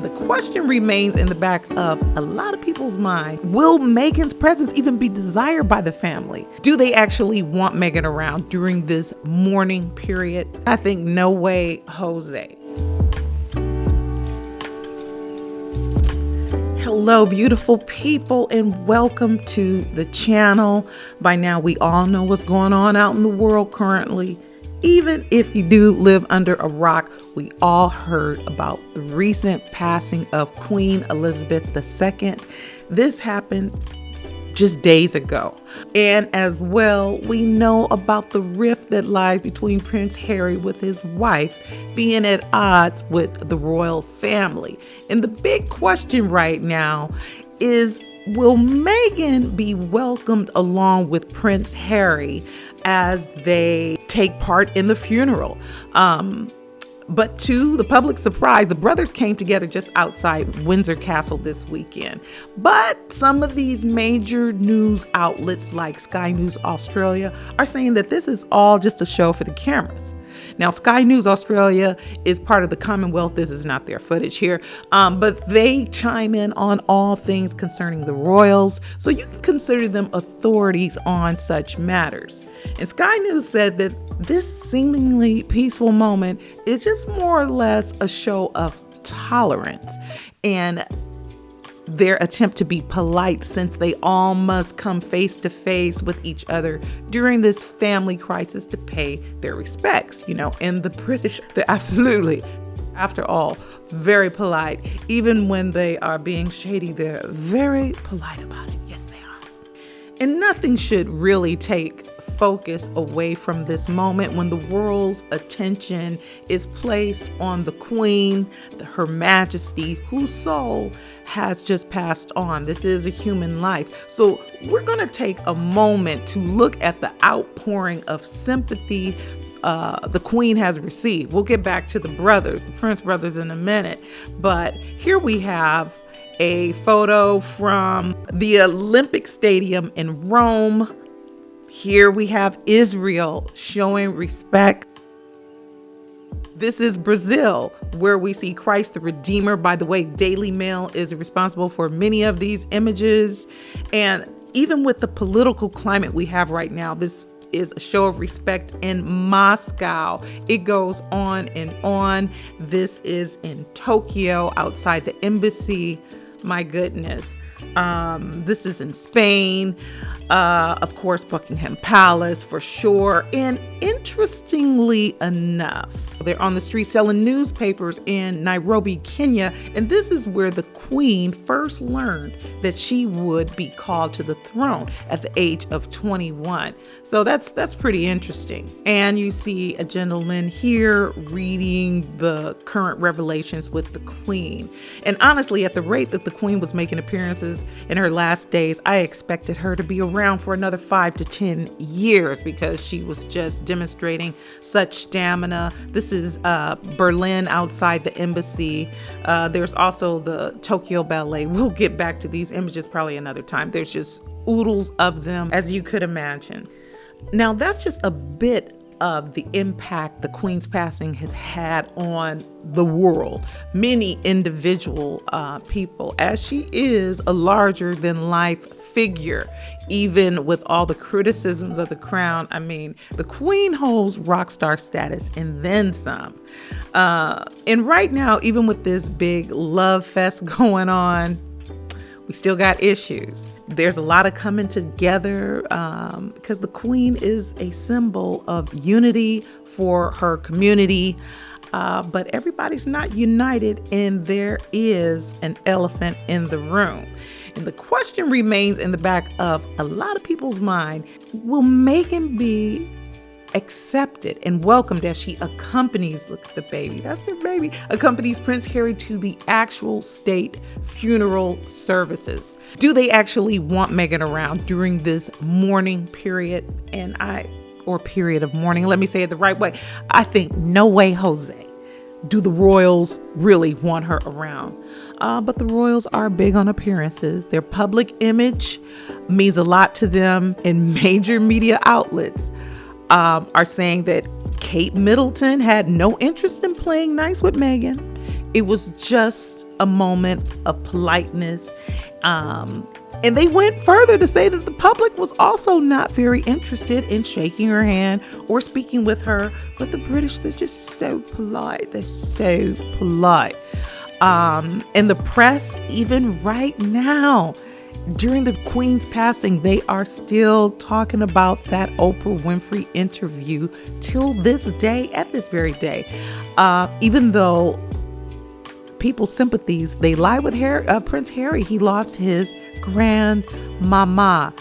the question remains in the back of a lot of people's mind. Will Meghan's presence even be desired by the family? Do they actually want Meghan around during this mourning period? I think no way, Jose. Hello, beautiful people, and welcome to the channel. By now, we all know what's going on out in the world currently. Even if you do live under a rock, we all heard about the recent passing of Queen Elizabeth II. This happened just days ago. And as well, we know about the rift that lies between Prince Harry with his wife being at odds with the royal family. And the big question right now is, will Meghan be welcomed along with Prince Harry as they take part in the funeral? But to the public surprise, the brothers came together just outside Windsor Castle this weekend. But some of these major news outlets like Sky News Australia are saying that this is all just a show for the cameras. Now, Sky News Australia is part of the Commonwealth. This is not their footage here, but they chime in on all things concerning the royals, so you can consider them authorities on such matters. And Sky News said that this seemingly peaceful moment is just more or less a show of tolerance and their attempt to be polite, since they all must come face to face with each other during this family crisis to pay their respects. You know, and the British, they're absolutely, after all, very polite. Even when they are being shady, they're very polite about it. Yes, they are. And nothing should really take focus away from this moment when the world's attention is placed on the Queen, Her Majesty, whose soul has just passed on. This is a human life. So we're going to take a moment to look at the outpouring of sympathy the Queen has received. We'll get back to the brothers, the Prince brothers, in a minute. But here we have a photo from the Olympic Stadium in Rome. Here we have Israel showing respect. This is Brazil, where we see Christ the Redeemer. By the way, Daily Mail is responsible for many of these images. And even with the political climate we have right now, this is a show of respect in Moscow. It goes on and on. This is in Tokyo, outside the embassy. My goodness. This is in Spain, of course, Buckingham Palace for sure. And interestingly enough, they're on the street selling newspapers in Nairobi, Kenya. And this is where the Queen first learned that she would be called to the throne at the age of 21. So that's pretty interesting. And you see a gentleman here reading the current revelations with the Queen. And honestly, at the rate that the Queen was making appearances in her last days, I expected her to be around for another 5 to 10 years because she was just demonstrating such stamina. This is Berlin, outside the embassy. There's also the Tokyo Ballet. We'll get back to these images probably another time. There's just oodles of them, as you could imagine. Now, that's just a bit of the impact the Queen's passing has had on the world, many individual people, as she is a larger than life figure. Even with all the criticisms of the crown, I mean, the Queen holds rock star status and then some. And right now, even with this big love fest going on, we still got issues. There's a lot of coming together because the Queen is a symbol of unity for her community. But everybody's not united, and there is an elephant in the room. And the question remains in the back of a lot of people's mind: will Meghan be accepted and welcomed as she accompanies, look at the baby, that's their baby, accompanies Prince Harry to the actual state funeral services? Do they actually want Meghan around during this mourning period? Or period of mourning, let me say it the right way. I think no way, Jose, do the royals really want her around. But the royals are big on appearances. Their public image means a lot to them, and major media outlets are saying that Kate Middleton had no interest in playing nice with Meghan. It was just a moment of politeness. And they went further to say that the public was also not very interested in shaking her hand or speaking with her. But the British, they're just so polite. They're so polite. And the press, even right now, during the Queen's passing, they are still talking about that Oprah Winfrey interview till this day, at this very day. Even though people's sympathies, they lie with Prince Harry. He lost his grandmama.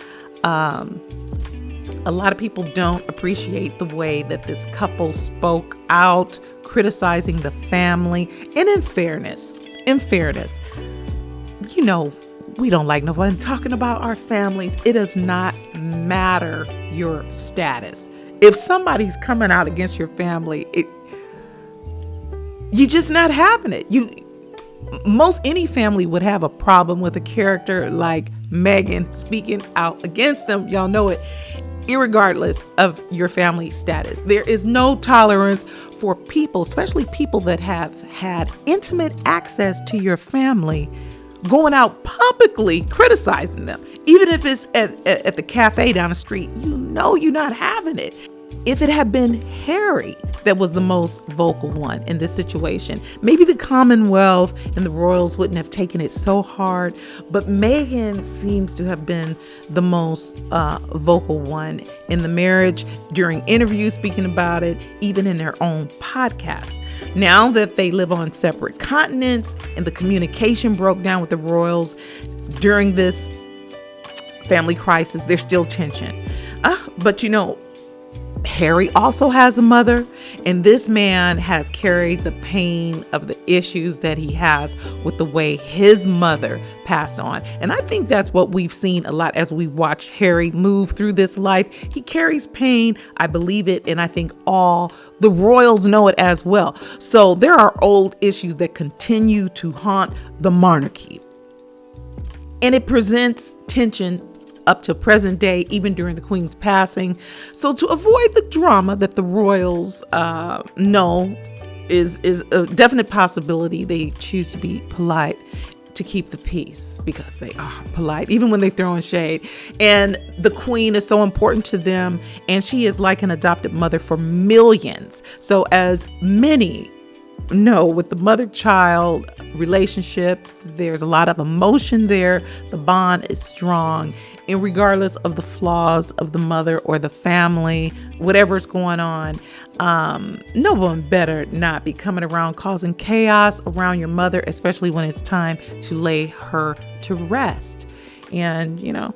A lot of people don't appreciate the way that this couple spoke out, criticizing the family. And in fairness, you know, we don't like no one talking about our families. It does not matter your status. If somebody's coming out against your family, you're just not having it. Any family would have a problem with a character like Meghan speaking out against them. Y'all know it. Irregardless of your family status, there is no tolerance for people, especially people that have had intimate access to your family, going out publicly criticizing them. Even if it's at the cafe down the street, you know you're not having it. If it had been Harry that was the most vocal one in this situation, maybe the Commonwealth and the royals wouldn't have taken it so hard. But Meghan seems to have been the most vocal one in the marriage, during interviews speaking about it, even in their own podcasts. Now that they live on separate continents and the communication broke down with the royals during this family crisis, there's still tension. But you know, Harry also has a mother, and this man has carried the pain of the issues that he has with the way his mother passed on. And I think that's what we've seen a lot as we watch Harry move through this life. He carries pain. I believe it. And I think all the royals know it as well. So there are old issues that continue to haunt the monarchy. And it presents tension up to present day, even during the Queen's passing. So to avoid the drama that the royals know is a definite possibility, they choose to be polite to keep the peace, because they are polite, even when they throw in shade. And the Queen is so important to them, and she is like an adopted mother for millions. So as many know, with the mother-child relationship, there's a lot of emotion there. The bond is strong. And regardless of the flaws of the mother or the family, whatever's going on, no one better not be coming around causing chaos around your mother, especially when it's time to lay her to rest. And, you know,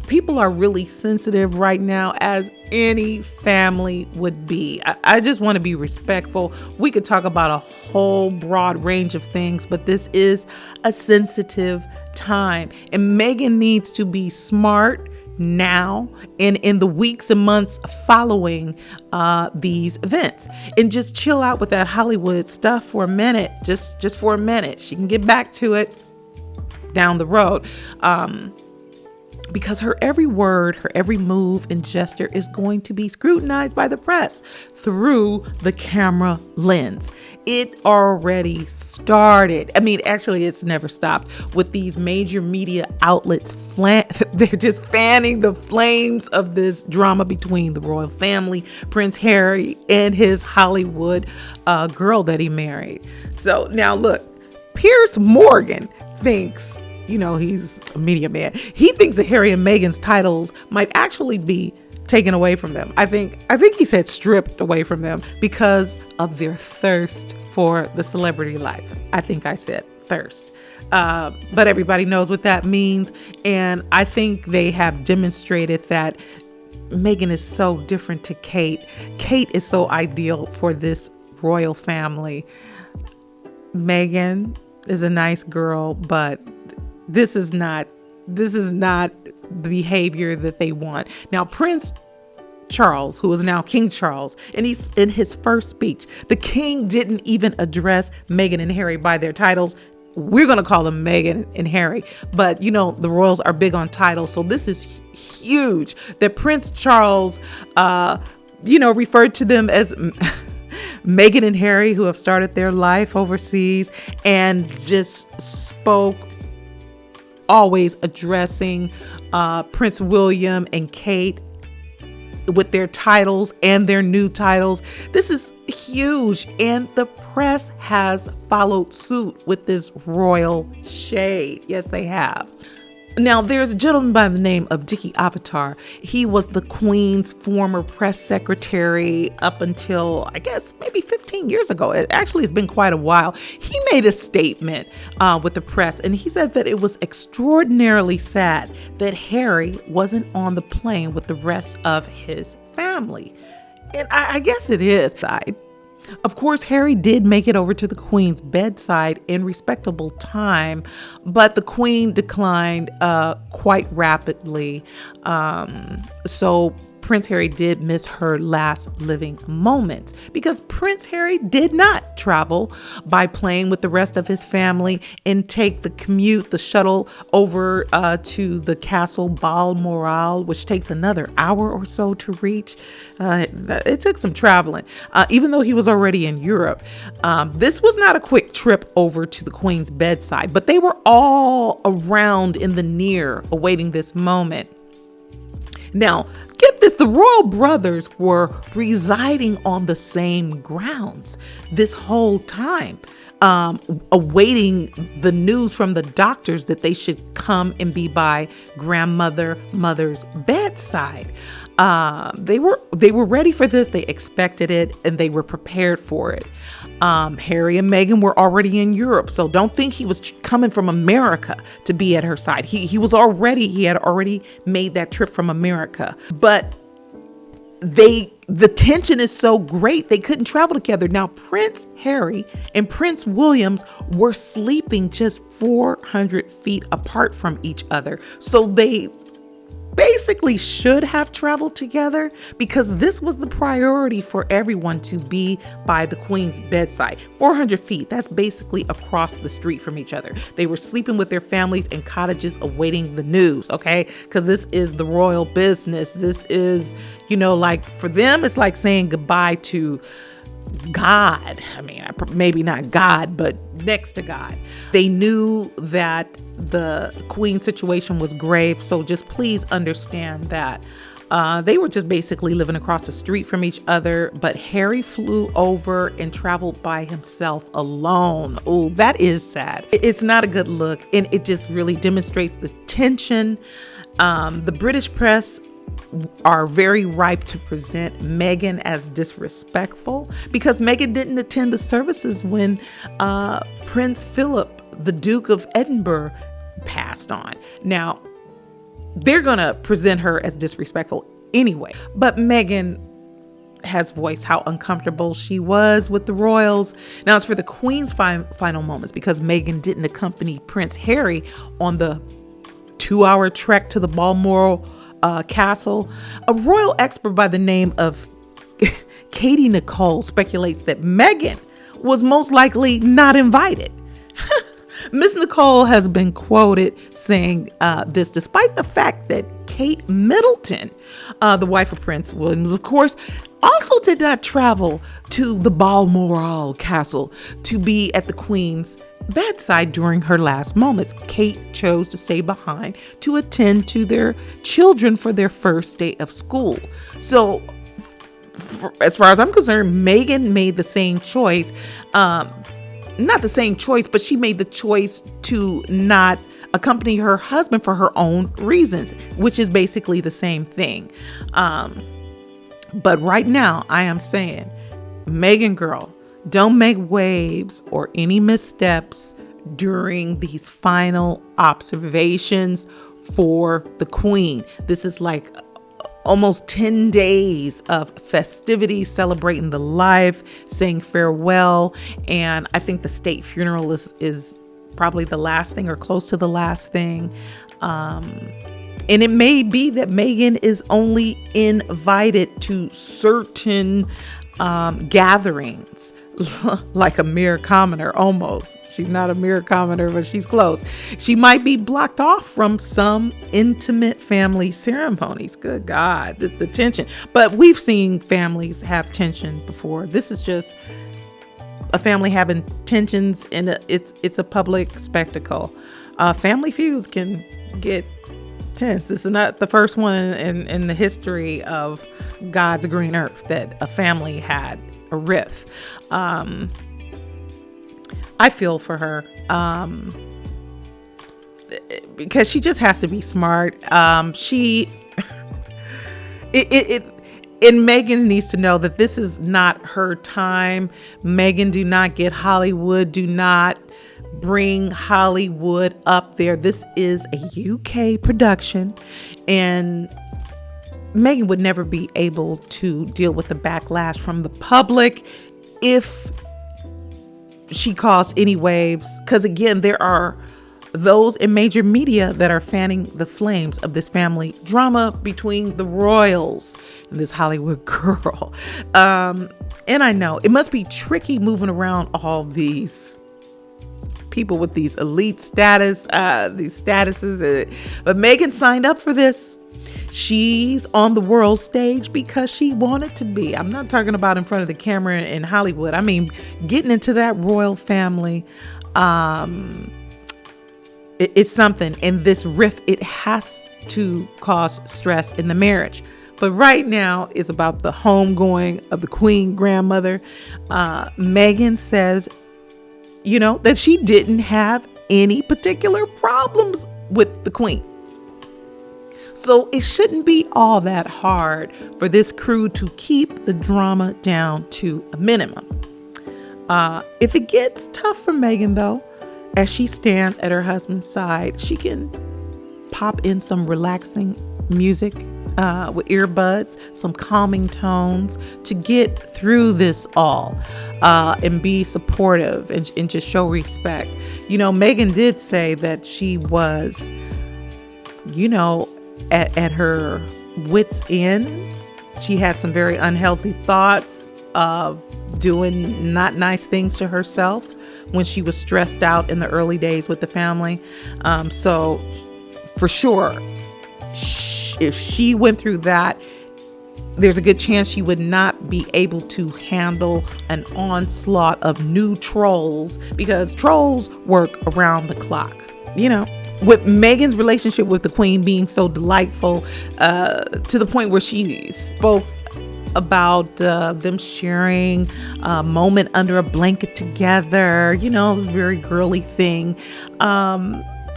people are really sensitive right now, as any family would be. I just want to be respectful. We could talk about a whole broad range of things, but this is a sensitive time. And Meghan needs to be smart now and in the weeks and months following these events, and just chill out with that Hollywood stuff for a minute, just for a minute. She can get back to it down the road. Because her every word, her every move and gesture is going to be scrutinized by the press through the camera lens. It already started. I mean, actually, it's never stopped with these major media outlets. They're just fanning the flames of this drama between the royal family, Prince Harry, and his Hollywood girl that he married. So now look, Piers Morgan thinks, you know, he's a media man. He thinks that Harry and Meghan's titles might actually be taken away from them. I think he said stripped away from them because of their thirst for the celebrity life. I think I said thirst. But everybody knows what that means. And I think they have demonstrated that Meghan is so different to Kate. Kate is so ideal for this royal family. Meghan is a nice girl, but this is not the behavior that they want. Now, Prince Charles, who is now King Charles, and he's in his first speech, the king didn't even address Meghan and Harry by their titles. We're going to call them Meghan and Harry, but you know, the royals are big on titles. So this is huge that Prince Charles, referred to them as Meghan and Harry, who have started their life overseas and just spoke, always addressing Prince William and Kate with their titles and their new titles. This is huge, and the press has followed suit with this royal shade. Yes, they have. Now, there's a gentleman by the name of Dickie Avatar. He was the Queen's former press secretary up until, I guess, maybe 15 years ago. It actually has been quite a while. He made a statement with the press, and he said that it was extraordinarily sad that Harry wasn't on the plane with the rest of his family. And I guess it is. Of course, Harry did make it over to the Queen's bedside in respectable time, but the Queen declined quite rapidly. So Prince Harry did miss her last living moments because Prince Harry did not travel by plane with the rest of his family and take the shuttle over to the castle Balmoral, which takes another hour or so to reach. It took some traveling, even though he was already in Europe. This was not a quick trip over to the Queen's bedside, but they were all around in the near awaiting this moment. Now, get this, the royal brothers were residing on the same grounds this whole time, awaiting the news from the doctors that they should come and be by mother's bedside. They were ready for this. They expected it and they were prepared for it. Harry and Meghan were already in Europe, so don't think he was coming from America to be at her side. He had already made that trip from America, but the tension is so great they couldn't travel together. Now, Prince Harry and Prince Williams were sleeping just 400 feet apart from each other, so they basically should have traveled together because this was the priority for everyone to be by the Queen's bedside. 400 feet, that's basically across the street from each other. They were sleeping with their families in cottages awaiting the news, okay? Because this is the royal business. This is, like for them, it's like saying goodbye to God. I mean, maybe not God, but next to God. They knew that the Queen situation was grave, so just please understand that they were just basically living across the street from each other, but Harry flew over and traveled by himself alone. Oh, that is sad. It's not a good look, and it just really demonstrates the tension. The British press are very ripe to present Meghan as disrespectful because Meghan didn't attend the services when Prince Philip, the Duke of Edinburgh, passed on. Now, they're going to present her as disrespectful anyway, but Meghan has voiced how uncomfortable she was with the royals. Now, it's for the Queen's final moments because Meghan didn't accompany Prince Harry on the 2-hour trek to the Balmoral castle. A royal expert by the name of Katie Nicole speculates that Meghan was most likely not invited. Miss Nicole has been quoted saying this despite the fact that Kate Middleton, the wife of Prince William, of course, also did not travel to the Balmoral castle to be at the Queen's bedside during her last moments. Kate chose to stay behind to attend to their children for their first day of school. So, as far as I'm concerned, Meghan made the same choice. Not the same choice, but she made the choice to not accompany her husband for her own reasons, which is basically the same thing. But right now, I am saying, Meghan girl, don't make waves or any missteps during these final observations for the Queen. This is like almost 10 days of festivities, celebrating the life, saying farewell. And I think the state funeral is probably the last thing or close to the last thing. And it may be that Meghan is only invited to certain gatherings, like a mere commoner, almost. She's not a mere commoner, but she's close. She might be blocked off from some intimate family ceremonies. Good God, the tension. But we've seen families have tension before. This is just a family having tensions, and it's a public spectacle. Family feuds can get tense. This is not the first one in the history of God's green earth that a family had a riff. I feel for her because she just has to be smart. And Meghan needs to know that this is not her time. Meghan, do not get Hollywood. Do not bring Hollywood up there. This is a UK production, and Meghan would never be able to deal with the backlash from the public if she caused any waves. Because again, there are those in major media that are fanning the flames of this family drama between the royals and this Hollywood girl. And I know it must be tricky moving around all these people with these elite status, these statuses. But Meghan signed up for this. She's on the world stage because she wanted to be. I'm not talking about in front of the camera in Hollywood. I mean, getting into that royal family. It's something. And this rift, it has to cause stress in the marriage. But right now it's about the homegoing of the Queen grandmother. Meghan says, that she didn't have any particular problems with the Queen. So it shouldn't be all that hard for this crew to keep the drama down to a minimum. If it gets tough for Meghan, though, as she stands at her husband's side, she can pop in some relaxing music with earbuds, some calming tones to get through this all, and be supportive and just show respect. Meghan did say that she was, at her wit's end. She had some very unhealthy thoughts of doing not nice things to herself when she was stressed out in the early days with the family. So for sure, if she went through that, there's a good chance she would not be able to handle an onslaught of new trolls, because trolls work around the clock. With Meghan's relationship with the Queen being so delightful, to the point where she spoke about them sharing a moment under a blanket together, this very girly thing.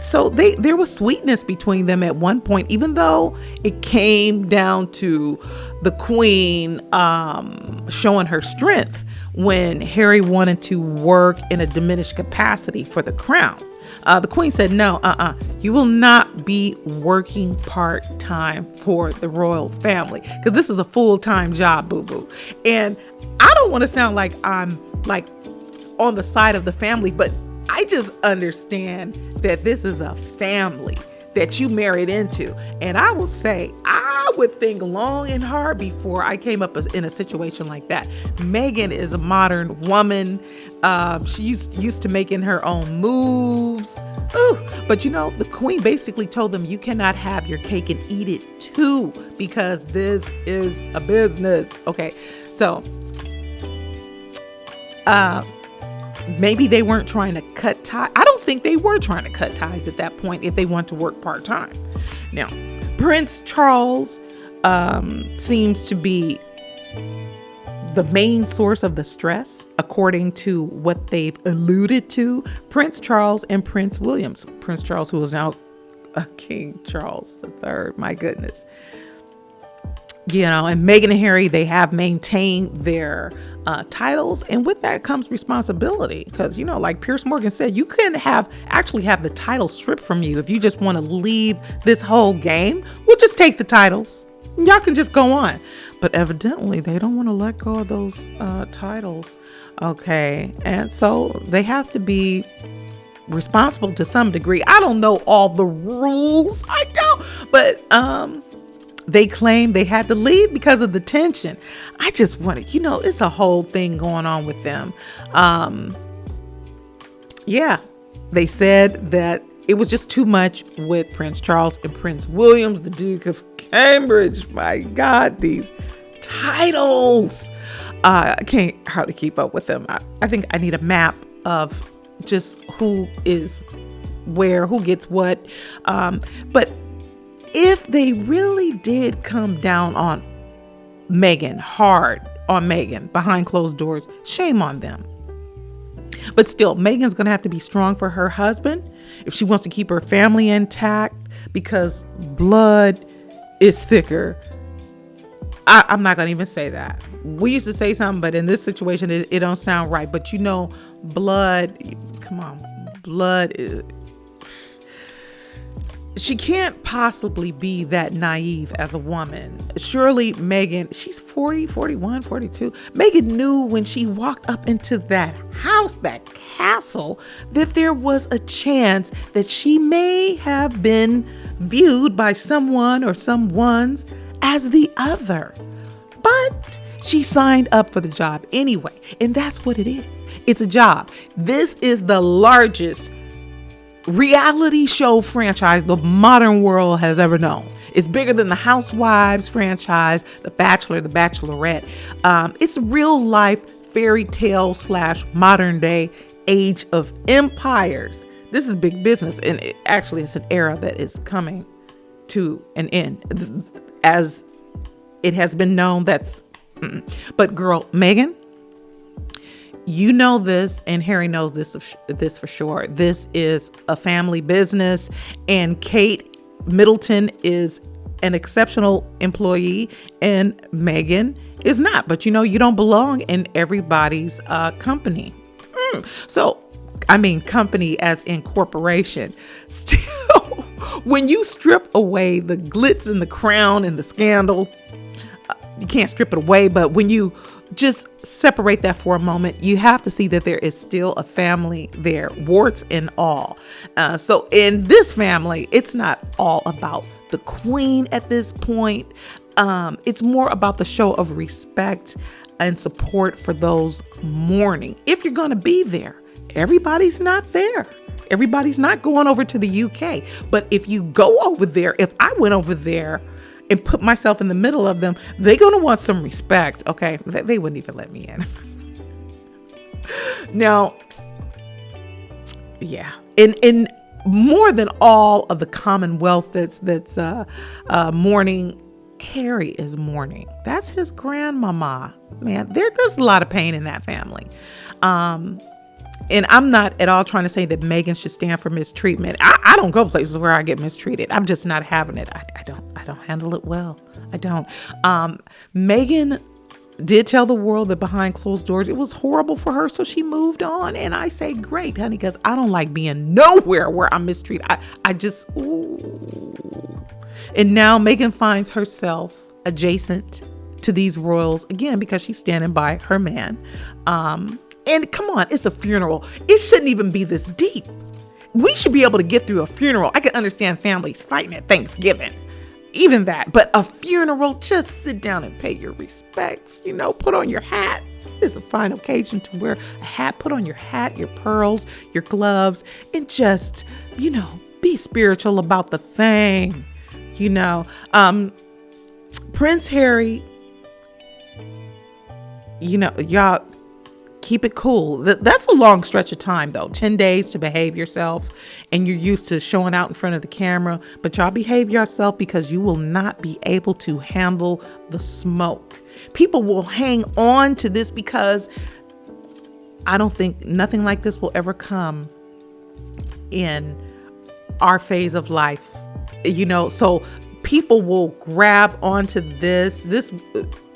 So there was sweetness between them at one point, even though it came down to the Queen showing her strength when Harry wanted to work in a diminished capacity for the crown. The Queen said, no, you will not be working part-time for the royal family, because this is a full-time job, boo-boo. And I don't want to sound like I'm like on the side of the family, but I just understand that this is a family that you married into. And I will say, I would think long and hard before I came up in a situation like that. Meghan is a modern woman. She's used to making her own moves. Ooh. But the Queen basically told them, you cannot have your cake and eat it too, because this is a business. Okay. So, maybe they weren't trying to cut ties. I don't think they were trying to cut ties at that point if they want to work part-time. Now, Prince Charles seems to be the main source of the stress, according to what they've alluded to. Prince Charles and Prince Williams. Prince Charles, who is now King Charles III. My goodness. And Meghan and Harry, they have maintained their titles, and with that comes responsibility, because like Piers Morgan said, you can actually have the title stripped from you if you just want to leave this whole game. We'll just take the titles, y'all can just go on. But evidently they don't want to let go of those titles. Okay, and so they have to be responsible to some degree. I don't know all the rules, I don't, but They claim they had to leave because of the tension. I just wanted, it's a whole thing going on with them. Yeah, they said that it was just too much with Prince Charles and Prince William, the Duke of Cambridge. My God, these titles. I can't hardly keep up with them. I think I need a map of just who is where, who gets what. But if they really did come down on Meghan, hard on Meghan behind closed doors, shame on them. But still, Meghan's going to have to be strong for her husband if she wants to keep her family intact, because blood is thicker. I'm not going to even say that. We used to say something, but in this situation, it don't sound right. But blood, come on, blood is... She can't possibly be that naive as a woman. Surely Meghan, she's 40, 41, 42. Meghan knew when she walked up into that house, that castle, that there was a chance that she may have been viewed by someone or someone's as the other. But she signed up for the job anyway. And that's what it is. It's a job. This is the largest reality show franchise the modern world has ever known. It's bigger than the Housewives franchise, The Bachelor, The Bachelorette. It's real life fairy tale / modern day age of empires. This is big business, and it's an era that is coming to an end, as it has been known. But girl, Meghan, you know this, and Harry knows this for sure. This is a family business, and Kate Middleton is an exceptional employee, and Meghan is not. But you don't belong in everybody's company. So, I mean, company as in corporation. Still, when you strip away the glitz and the crown and the scandal, you can't strip it away. But when you just separate that for a moment, you have to see that there is still a family there, warts and all. So in this family, it's not all about the queen at this point. It's more about the show of respect and support for those mourning. If you're going to be there, everybody's not there. Everybody's not going over to the UK. But if you go over there, if I went over there and put myself in the middle of them, they're going to want some respect. Okay. They wouldn't even let me in. Now, yeah. In more than all of the Commonwealth that's mourning, Harry is mourning. That's his grandmama. Man, there's a lot of pain in that family. And I'm not at all trying to say that Meghan should stand for mistreatment. I don't go places where I get mistreated. I'm just not having it. I don't handle it well. I don't. Meghan did tell the world that behind closed doors, it was horrible for her. So she moved on. And I say, great, honey, because I don't like being nowhere where I'm mistreated. I just, ooh. And now Meghan finds herself adjacent to these royals again, because she's standing by her man. And come on, it's a funeral. It shouldn't even be this deep. We should be able to get through a funeral. I can understand families fighting at Thanksgiving, even that. But a funeral, just sit down and pay your respects. Put on your hat. It's a fine occasion to wear a hat. Put on your hat, your pearls, your gloves, and just, be spiritual about the thing. Prince Harry, y'all, keep it cool. That's a long stretch of time, though. 10 days to behave yourself, and you're used to showing out in front of the camera. But y'all behave yourself, because you will not be able to handle the smoke. People will hang on to this, because I don't think nothing like this will ever come in our phase of life. So people will grab onto this.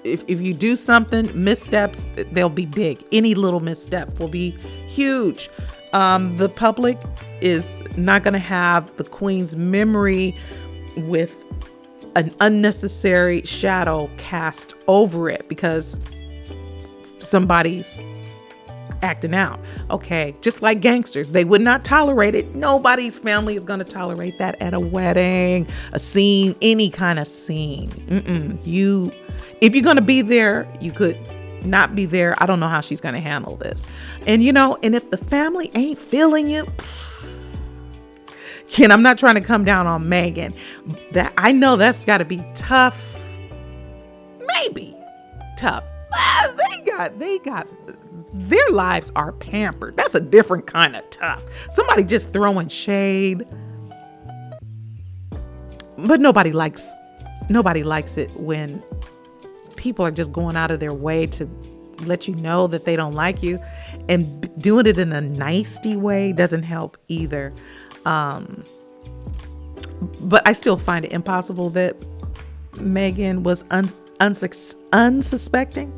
If you do something, missteps, they'll be big. Any little misstep will be huge. The public is not going to have the Queen's memory with an unnecessary shadow cast over it because somebody's acting out. Okay. Just like gangsters, they would not tolerate it. Nobody's family is going to tolerate that at a wedding, a scene, any kind of scene. If you're going to be there, you could not be there. I don't know how she's going to handle this. And and if the family ain't feeling you, Ken, I'm not trying to come down on Meghan. That I know that's got to be tough. Maybe tough. They got their lives are pampered. That's a different kind of tough. Somebody just throwing shade. But nobody likes it when people are just going out of their way to let you know that they don't like you, and doing it in a nasty way doesn't help either. But I still find it impossible that Meghan was unsuspecting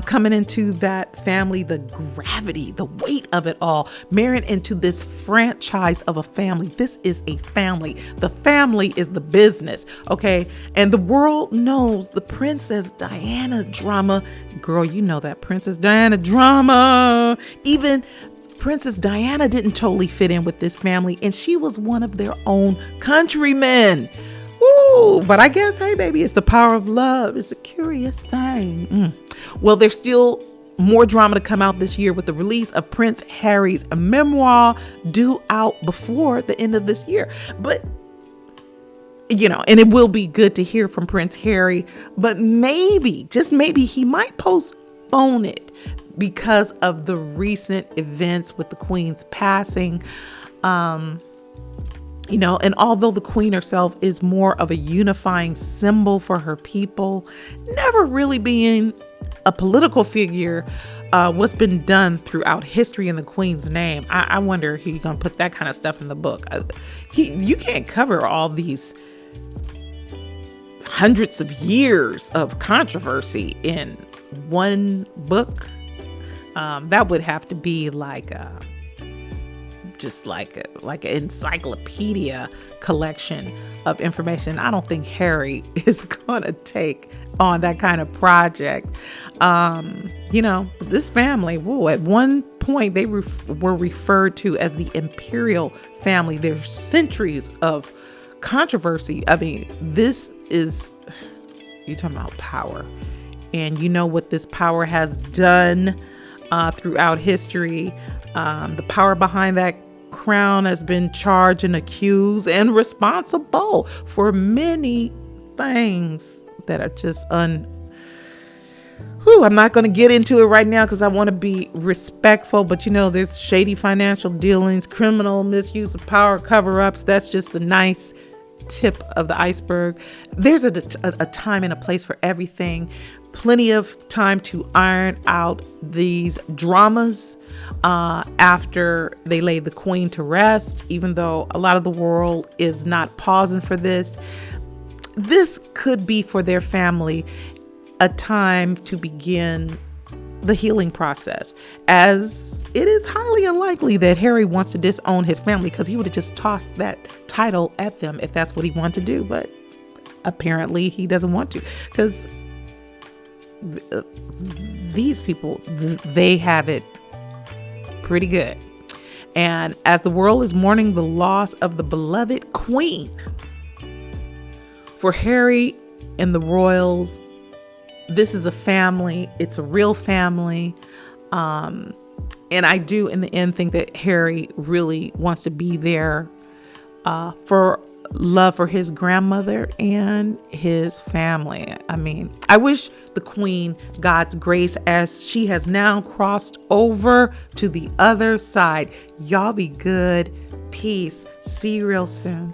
coming into that family, the gravity, the weight of it all, marrying into this franchise of a family. This is a family. The family is the business. Okay. And the world knows the Princess Diana drama. Girl, you know that Princess Diana drama. Even Princess Diana didn't totally fit in with this family, and she was one of their own countrymen. Ooh, but I guess, hey, baby, it's the power of love. It's a curious thing. Well, there's still more drama to come out this year with the release of Prince Harry's memoir due out before the end of this year. But, and it will be good to hear from Prince Harry, but maybe, just maybe, he might postpone it because of the recent events with the Queen's passing. And although the Queen herself is more of a unifying symbol for her people, never really being a political figure, what's been done throughout history in the Queen's name, I wonder if he's going to put that kind of stuff in the book. You can't cover all these hundreds of years of controversy in one book. That would have to be like an encyclopedia collection of information. I don't think Harry is going to take on that kind of project. This family, at one point they were referred to as the imperial family. There's centuries of controversy. I mean, you're talking about power. And you know what this power has done throughout history. The power behind that crown has been charged and accused and responsible for many things that are just I'm not going to get into it right now because I want to be respectful, but there's shady financial dealings, criminal misuse of power, cover-ups. That's just the nice tip of the iceberg. There's a time and a place for everything. Plenty of time to iron out these dramas after they laid the Queen to rest, even though a lot of the world is not pausing for this. This could be for their family a time to begin the healing process, as it is highly unlikely that Harry wants to disown his family, because he would have just tossed that title at them if that's what he wanted to do. But apparently he doesn't want to, because these people, they have it pretty good. And as the world is mourning the loss of the beloved Queen, for Harry and the royals, this is a family. It's a real family. And I do, in the end, think that Harry really wants to be there for love for his grandmother and his family. I mean, I wish the Queen God's grace as she has now crossed over to the other side. Y'all be good. Peace. See you real soon.